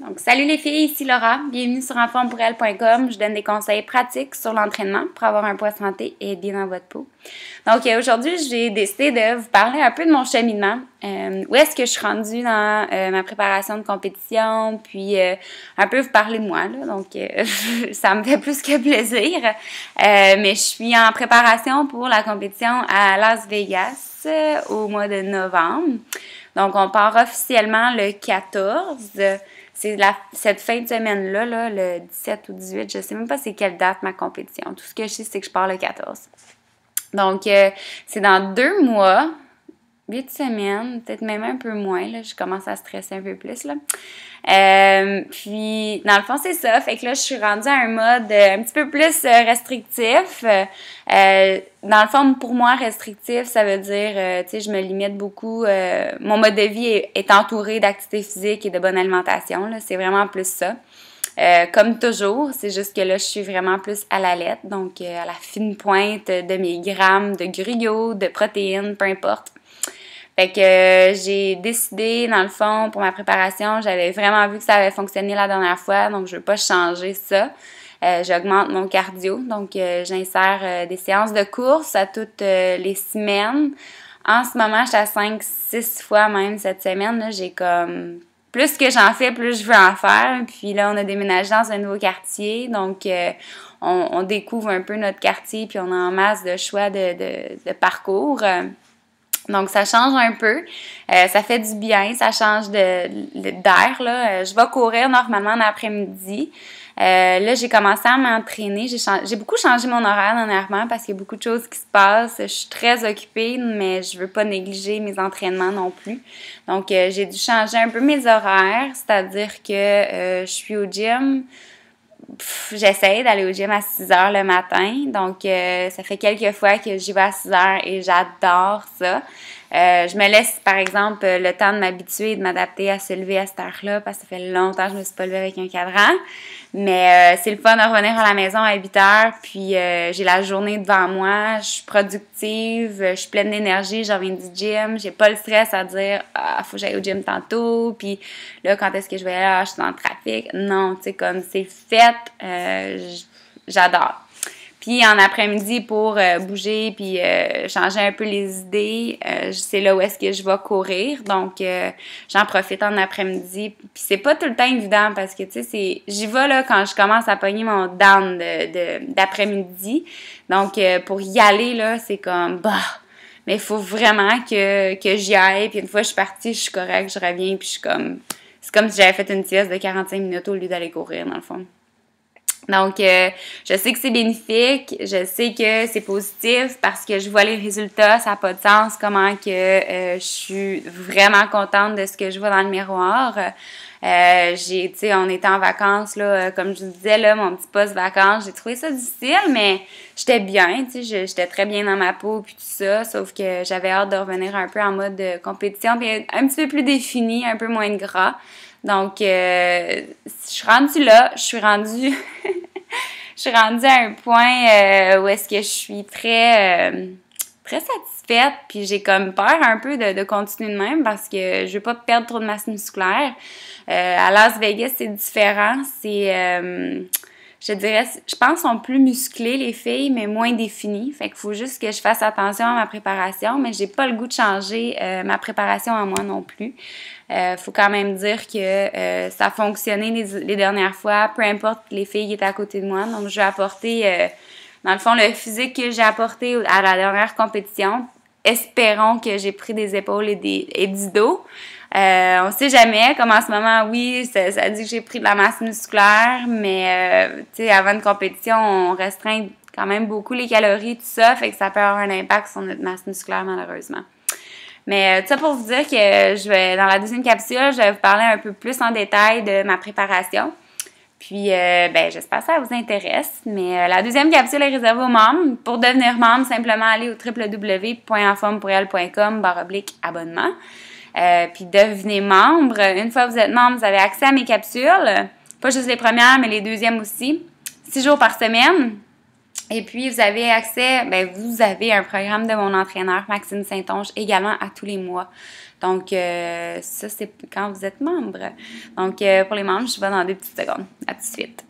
Donc, salut les filles, ici Laura. Bienvenue sur enformepourelle.com. Je donne des conseils pratiques sur l'entraînement pour avoir un poids santé et être bien dans votre peau. Donc, aujourd'hui, j'ai décidé de vous parler un peu de mon cheminement. Où est-ce que je suis rendue dans ma préparation de compétition, puis un peu vous parler de moi. Là. Donc, ça me fait plus que plaisir. Mais je suis en préparation pour la compétition à Las Vegas au mois de novembre. Donc, on part officiellement le 14. C'est cette fin de semaine-là, là, le 17 ou 18, je ne sais même pas c'est quelle date ma compétition. Tout ce que je sais, c'est que je pars le 14. Donc, c'est dans 2 mois, 8 semaines, peut-être même un peu moins. Là, je commence à stresser un peu plus. Là. Puis, dans le fond, c'est ça. Fait que là, je suis rendue à un mode un petit peu plus restrictif. Dans le fond, pour moi, restrictif, ça veut dire, tu sais, je me limite beaucoup. Mon mode de vie est entouré d'activité physique et de bonne alimentation. Là, c'est vraiment plus ça. Comme toujours, c'est juste que là, je suis vraiment plus à la lettre, donc à la fine pointe de mes grammes de gruyot, de protéines, peu importe. Fait que j'ai décidé, dans le fond, pour ma préparation, j'avais vraiment vu que ça avait fonctionné la dernière fois, donc je veux pas changer ça. J'augmente mon cardio, donc j'insère des séances de course à toutes les semaines. En ce moment, je suis à 5-6 fois même cette semaine. Là, j'ai comme... Plus que j'en fais, plus je veux en faire. Puis là, on a déménagé dans un nouveau quartier, donc on découvre un peu notre quartier, puis on a en masse de choix de parcours. Donc, ça change un peu. Ça fait du bien, ça change d'air, là. Je vais courir normalement en après-midi. Là, j'ai commencé à m'entraîner. J'ai beaucoup changé mon horaire dernièrement parce qu'il y a beaucoup de choses qui se passent. Je suis très occupée, mais je veux pas négliger mes entraînements non plus. Donc, j'ai dû changer un peu mes horaires, c'est-à-dire que je suis au gym. J'essaie d'aller au gym à 6 heures le matin. Donc, ça fait quelques fois que j'y vais à 6 heures et j'adore ça. Je me laisse, par exemple, le temps de m'habituer et de m'adapter à se lever à cette heure-là parce que ça fait longtemps que je ne me suis pas levée avec un cadran. Mais c'est le fun de revenir à la maison à 8 heures, puis j'ai la journée devant moi, je suis productive, je suis pleine d'énergie, je reviens du gym, j'ai pas le stress à dire « Ah, faut que j'aille au gym tantôt, puis là, quand est-ce que je vais aller? Ah, je suis dans le trafic. » Non, tu sais, comme c'est fait, j'adore. Puis en après-midi, pour bouger puis changer un peu les idées, c'est là où est-ce que je vais courir. Donc, j'en profite en après-midi. Puis c'est pas tout le temps évident parce que, tu sais, j'y vais là quand je commence à pogner mon down d'après-midi. Donc, pour y aller, là, c'est comme, bah! Mais il faut vraiment que j'y aille. Puis une fois que je suis partie, je suis correcte, je reviens. Puis je suis comme... C'est comme si j'avais fait une sieste de 45 minutes au lieu d'aller courir, dans le fond. Donc, je sais que c'est bénéfique, je sais que c'est positif parce que je vois les résultats, ça n'a pas de sens, comment que je suis vraiment contente de ce que je vois dans le miroir. Tu sais, on était en vacances, là, comme je vous disais, là, mon petit post-vacances, j'ai trouvé ça difficile, mais j'étais bien, tu sais, j'étais très bien dans ma peau puis tout ça, sauf que j'avais hâte de revenir un peu en mode de compétition, puis un petit peu plus défini, un peu moins de gras. Donc, je suis rendue là, je suis rendue à un point où est-ce que je suis très satisfaite, puis j'ai comme peur un peu de continuer de même parce que je veux pas perdre trop de masse musculaire. À Las Vegas, c'est différent, je dirais, je pense sont plus musclées les filles, mais moins définies. Fait qu'il faut juste que je fasse attention à ma préparation, mais j'ai pas le goût de changer ma préparation à moi non plus. Faut quand même dire que ça a fonctionné les dernières fois, peu importe les filles qui étaient à côté de moi. Donc, je vais apporter, dans le fond, le physique que j'ai apporté à la dernière compétition. Espérons que j'ai pris des épaules et du dos. On sait jamais, comme en ce moment, oui, ça dit que j'ai pris de la masse musculaire, mais tu sais, avant une compétition, on restreint quand même beaucoup les calories, tout ça, fait que ça peut avoir un impact sur notre masse musculaire, malheureusement. Mais tout ça pour vous dire que dans la deuxième capsule, je vais vous parler un peu plus en détail de ma préparation. Puis, j'espère que ça vous intéresse. Mais la deuxième capsule est réservée aux membres. Pour devenir membre, simplement aller au www.enformepourelle.com/abonnement. Puis devenez membre. Une fois que vous êtes membre, vous avez accès à mes capsules. Pas juste les premières, mais les deuxièmes aussi. 6 jours par semaine. Et puis, vous avez accès, vous avez un programme de mon entraîneur, Maxime Saint-Onge, également à tous les mois. Donc, ça, c'est quand vous êtes membre. Donc, pour les membres, je vais dans 2 petites secondes. À tout de suite.